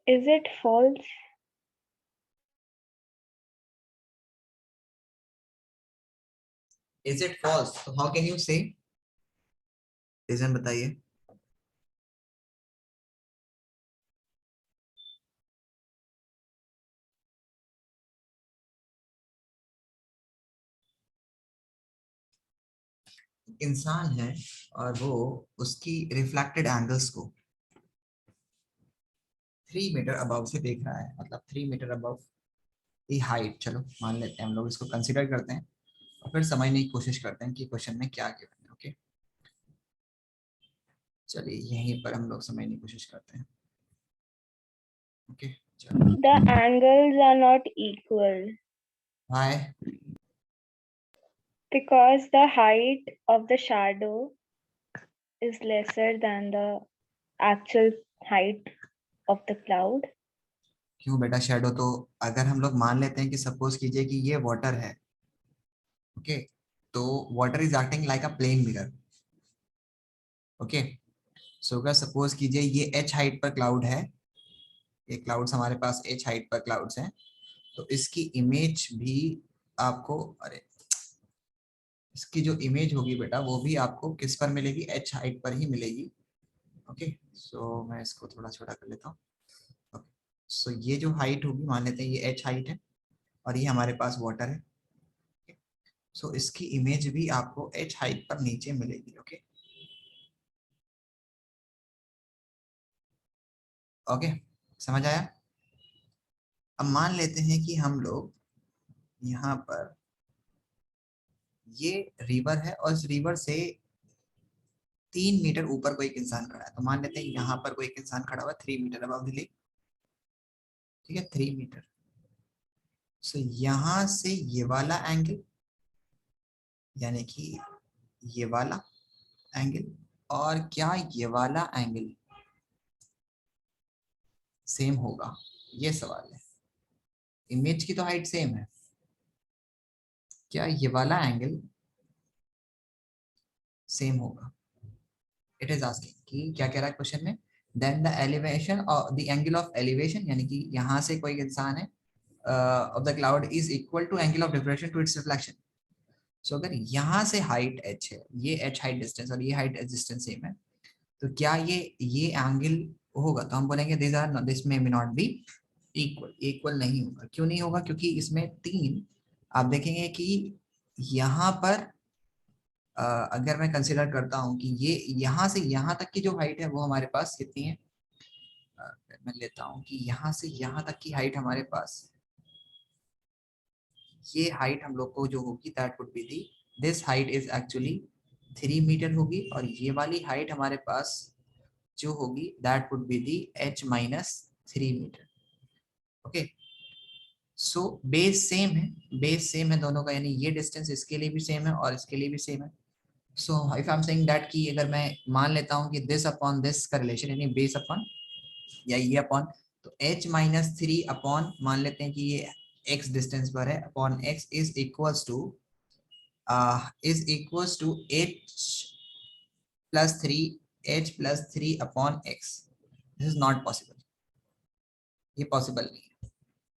Is it false? Is it false? So how can you say? Reason बताइए. इंसान है और वो उसकी reflected angles को 3 metre above से देख रहा है, मतलब 3 मीटर अबव दी हाइट. चलो मान लेते हैं, हम लोग इसको कंसीडर करते हैं और फिर समझने की कोशिश करते हैं कि क्वेश्चन में क्या गिवन है. ओके, चलिए यहीं पर हम लोग समझने की कोशिश करते हैं. ओके, चलो. The angles are not equal hi, because the height of the shadow is lesser than the actual height of the cloud. क्यों बेटा शेडो? तो अगर हम लोग मान लेते हैं कि सपोज कीजिए कि ये वाटर है, ओके, तो water is acting like a plane mirror. Okay, so अगर सपोज कीजिए ये h हाइट पर क्लाउड है, ये क्लाउड्स हमारे पास h हाइट पर क्लाउड्स हैं, तो इसकी इमेज भी आपको, अरे इसकी जो इमेज होगी बेटा वो भी आपको किस पर मिलेगी? h हाइट पर ही मिलेगी. ओके, सो मैं इसको थोड़ा छोटा कर लेता हूँ. ओके, सो ये जो हाइट होगी, मान लेते हैं ये h हाइट है और ये हमारे पास वाटर है. सो इसकी इमेज भी आपको h हाइट पर नीचे मिलेगी. ओके, ओके, समझ आया? अब मान लेते हैं कि हम लोग यहाँ पर, ये रिवर है और इस रिवर से 3 मीटर ऊपर कोई एक इंसान खड़ा है. तो मान लेते हैं यहाँ पर कोई एक इंसान खड़ा हुआ है 3 मीटर अबव द लेक. ठीक है, 3 मीटर. सो यहाँ से ये वाला एंगल, यानी कि ये वाला एंगल और क्या ये वाला एंगल सेम होगा? ये सवाल है. इमेज की तो हाइट सेम है, क्या ये वाला एंगल सेम होगा? इट इज आस्किंग कि क्या कह रहा है क्वेश्चन में, देन द एलिवेशन और द एंगल ऑफ एलिवेशन, यानी कि यहाँ से कोई इंसान है of the cloud is equal to angle of depression to its reflection. So अगर यहाँ से हाइट h है, ये h हाइट डिस्टेंस और ये हाइट डिस्टेंस सेम है, तो क्या ये एंगल होगा? तो हम बोलेंगे दिस में नॉट बी इक्वल. इक्वल नहीं होगा. क्यों नहीं होगा? क्योंकि इसमें 3, आप देखेंगे कि यहाँ पर अगर मैं कंसिडर करता हूँ कि ये यहाँ से यहाँ तक की जो हाइट है वो हमारे पास कितनी है, मैं लेता हूँ कि यहाँ से यहाँ तक की हाइट हमारे पास, ये हाइट हम लोग को जो होगी that would be the, this height is actually 3 meter होगी और ये वाली हाइट हमारे पास जो होगी that would be the h minus 3 meter. Okay, so base same है, बेस सेम है दोनों का, यानी ये डिस्टेंस इसके लिए भी सेम है और इसके लिए भी सेम है. सो if I am saying that कि अगर मैं मान लेता हूँ कि दिस अपॉन दिस का रिलेशन, यानी बेस अपॉन या ये अपॉन, तो h माइनस 3 अपॉन, मान लेते हैं कि ये x डिस्टेंस पर है, upon x is equals to h plus 3, h plus 3 upon x. This is not possible. ये पॉसिबल नहीं है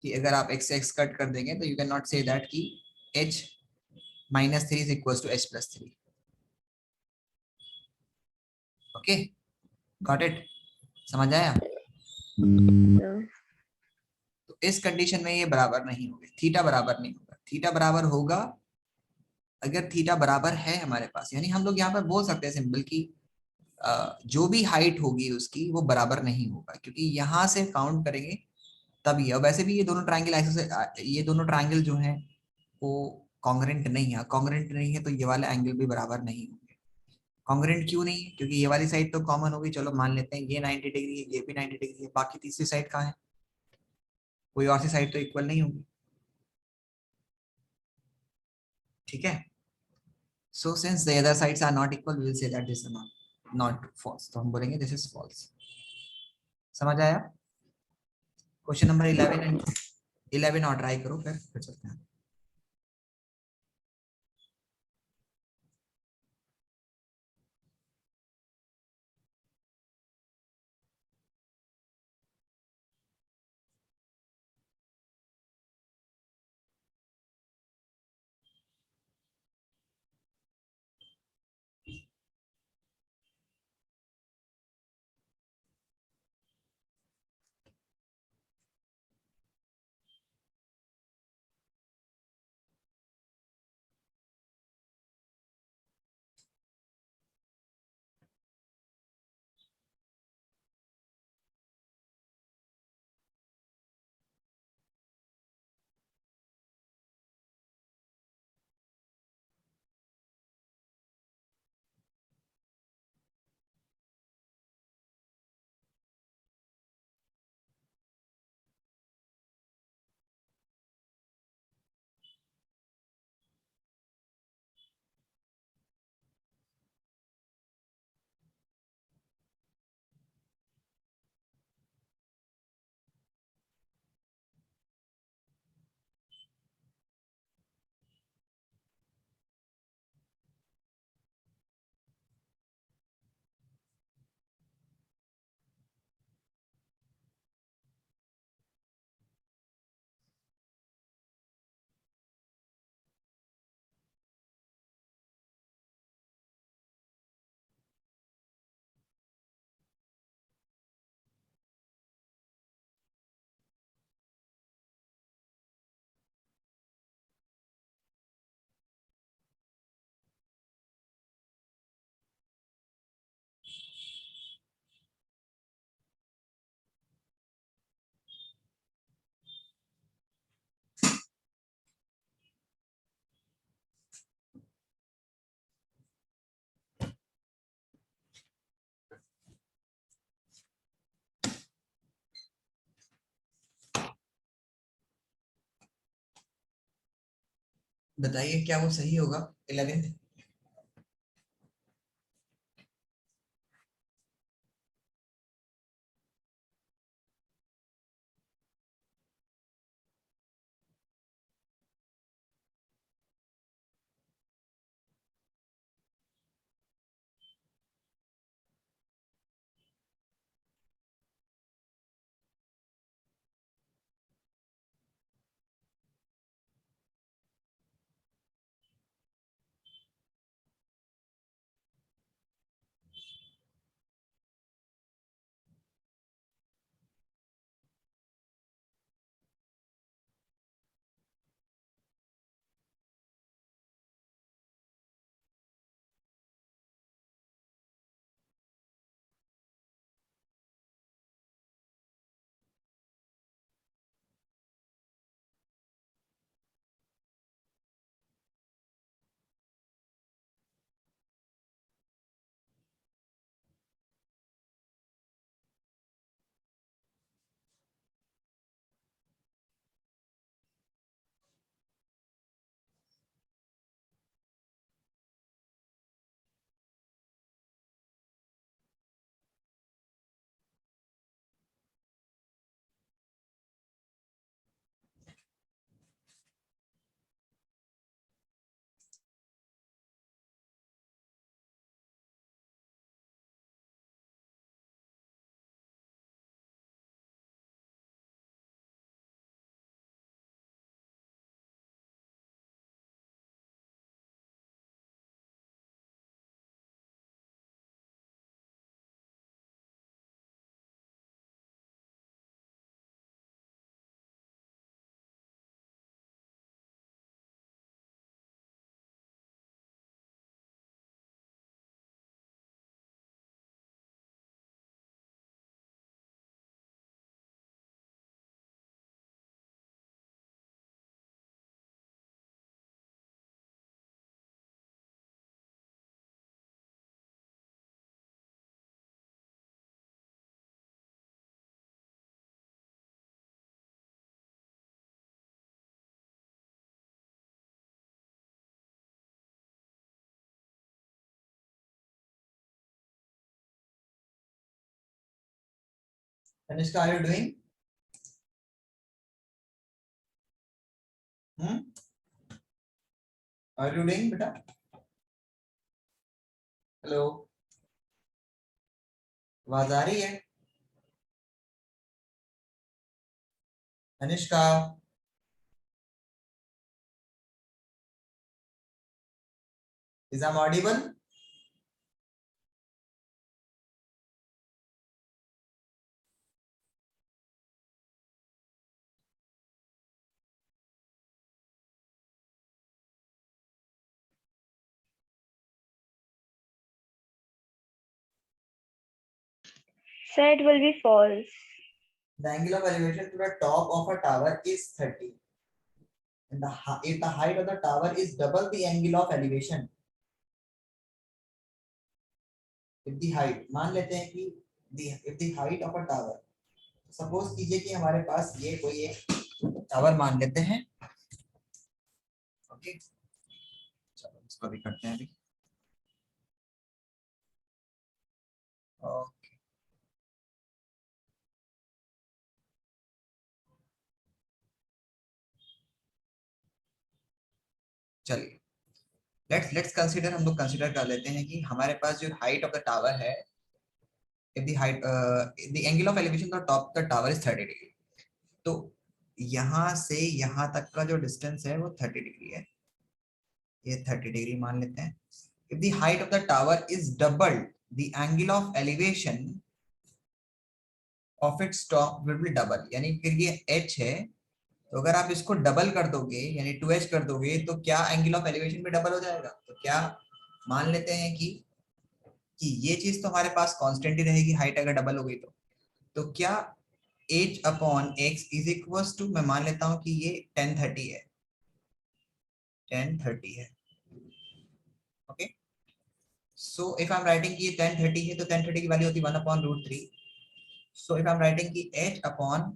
कि अगर आप x से x कट कर देंगे तो you can not say that कि h minus 3 is equals to h plus 3. Okay, got it, समझ आया? Yeah. तो इस कंडीशन में ये बराबर नहीं होंगे, थीटा बराबर नहीं होगा। थीटा बराबर होगा अगर थीटा बराबर है हमारे पास, यानी हम लोग यहाँ पर बोल सकते हैं सिंपल की जो भी हाइट होगी उसकी वो बराबर नहीं होगा, क्योंकि यहाँ से काउंट करेंगे तभी। और वैसे भी ये दोनों ट्रायंगल ये दोनों ट्रायंगल जो हैं वो कॉन्ग्रेंट नहीं है। कॉन्ग्रेंट नहीं है तो ये वाले एंगल भी बराबर नहीं होंगे। कॉन्ग्रेंट क्यों नहीं है? क्योंकि ये वाली साइड तो कॉमन होगी, चलो मान लेते हैं ये 90 डिग्री है, ये भी 90 डिग्री है, बाकी तीसरी साइड कहाँ है? कोई और सी साइड तो इक्वल नहीं होगी, ठीक है? So since the other sides are not equal we will say that this is not false, तो हम बोलेंगे दिस इज फॉल्स। समझ आया? क्वेश्चन नंबर 11 एंड 11 और ट्राई करो, फिर चलते हैं। बताइए क्या वो सही होगा 11? Tanishka, are you doing? Are you doing, beta? Hello, आवाज आ रही है? Tanishka, is I'm audible? Sir, it will be false. The angle of elevation to the top of a tower is 30. And if the height of the tower is double the angle of elevation, if the height, मान लेते हैं कि if the height of a tower, suppose कीजिए कि हमारे पास ये कोई एक टावर मान लेते हैं, ओके, चलो इसको भी करते हैं अभी, ओके, चलिए लेट्स कंसीडर, हम लोग कंसीडर कर लेते हैं कि हमारे पास जो हाइट ऑफ द टावर है, if the height the angle of elevation the top of the tower is 30 degree, तो यहाँ से यहाँ तक का जो डिस्टेंस है वो 30 डिग्री है, ये 30 डिग्री मान लेते हैं. if the height of the tower is doubled the angle of elevation of its top will be double, यानी फिर ये h है, तो अगर आप इसको डबल कर दोगे यानी 2h कर दोगे तो क्या एंगल ऑफ एलिवेशन भी डबल हो जाएगा. तो क्या मान लेते हैं कि ये चीज तो हमारे पास कांस्टेंट ही रहेगी, हाइट अगर डबल हो गई तो क्या h upon x is equal to, मैं मान लेता हूं कि ये 1030 है, 1030 है, okay. So if I am writing कि ये 1030 है तो 1030 की वैल्यू होती है 1 upon root 3. So if I am writing कि h upon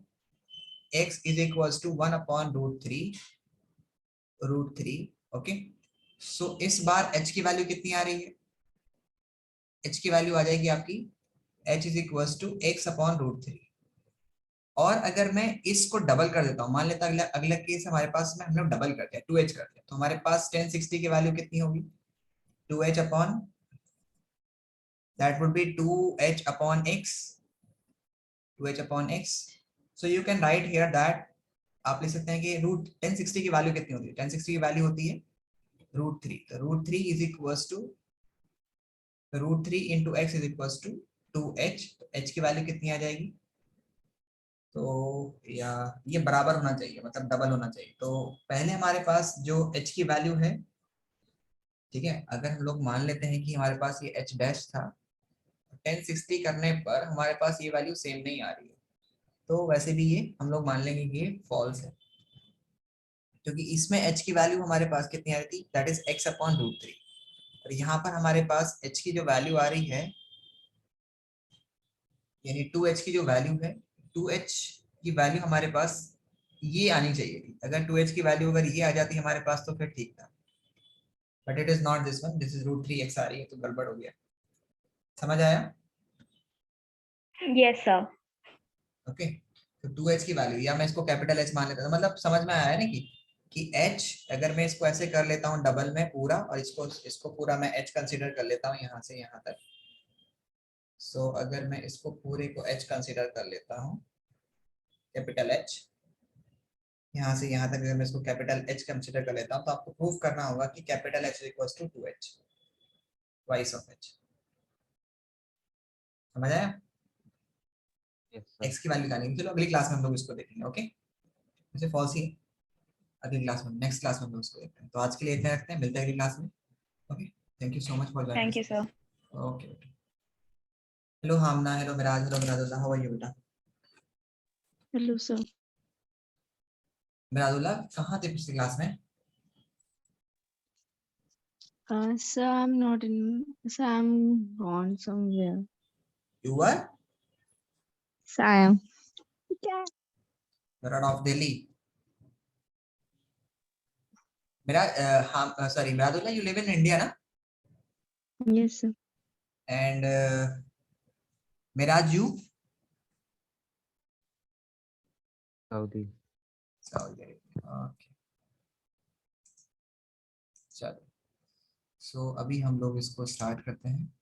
x is equal to 1 upon root 3, okay. So इस बार h की वैल्यू कितनी आ रही है, h की वैल्यू आ जाएगी आपकी h is equal to x upon root 3. और अगर मैं इसको डबल कर देता हूँ, मान लेता अगला अगला केस हमारे पास में हम लोग डबल करते हैं, 2h करते हैं, तो हमारे पास 1060 की वैल्यू कितनी होगी, 2h upon, that would be 2h upon x, 2h upon x. So you can write here that आप लिख सकते हैं कि रूट 1060 की वैल्यू कितनी होती है, 1060 की वैल्यू होती है रूट 3, तो root 3 is equals to root 3 into x is equals to 2h, तो h की वैल्यू कितनी आ जाएगी, तो या ये बराबर होना चाहिए, मतलब डबल होना चाहिए. तो पहले हमारे पास जो h की वैल्यू है, ठीक है, अगर हम लोग मान लेते हैं कि हमारे पास ये h डैश था, 1060 करने पर हमारे पास ये वैल्यू सेम नहीं आ रही है, तो वैसे भी ये हम लोग मान लेंगे कि ये फॉल्स है, क्योंकि इसमें h की वैल्यू हमारे पास कितनी आ रही थी, that is x upon root 3, और यहाँ पर हमारे पास h की जो वैल्यू आ रही है, यानी 2h की जो वैल्यू है, 2h की वैल्यू हमारे पास ये आनी चाहिए थी. अगर 2h की वैल्यू अगर ये आ जाती हमारे पास तो फिर ठीक था, but it is not this one, this is root 3x आ रही है, तो गड़बड़ हो गया. समझ आया? Yes, sir. ओके, तो 2h की वैल्यू, या मैं इसको कैपिटल H मान लेता हूं, मतलब समझ में आया ना कि h अगर मैं इसको ऐसे कर लेता हूँ डबल में पूरा, और इसको पूरा मैं h कंसीडर कर लेता हूँ यहाँ से यहाँ तक. सो अगर मैं इसको पूरे को h कंसीडर कर लेता हूँ, कैपिटल H, यहाँ से यहाँ तक अगर मैं इसको कैपिटल H कंसीडर कर लेता हूँ, तो आपको प्रूव करना होगा कि capital H equals to 2h, twice of h. समझ आया? Yes, sir. x की वैल्यू निकालेंगे, चलो अगली क्लास में हम लोग इसको देखेंगे, ओके. वैसे फॉल्स ही है, अगली क्लास में, नेक्स्ट क्लास में हम लोग इसको देखते हैं. तो आज के लिए इतना रखते हैं, मिलते हैं अगली क्लास में, okay. Thank you so much for Thank you, joining. sir. Okay. Hello Hamna, hello Miraj, hello Mirajullah, how are you बेटा? Hello, sir. मिराजुल्लाह कहाँ थे पिछली क्लास में? Sir, I'm not in. Sir, I'm gone somewhere. You were Sir, I am. Out of Delhi. Miraj, sorry Mirajullah, you live in India ना? Yes, sir. And Miraj, you Saudi. Saudi Arabia, okay चलो। So अभी हम लोग इसको स्टार्ट करते हैं।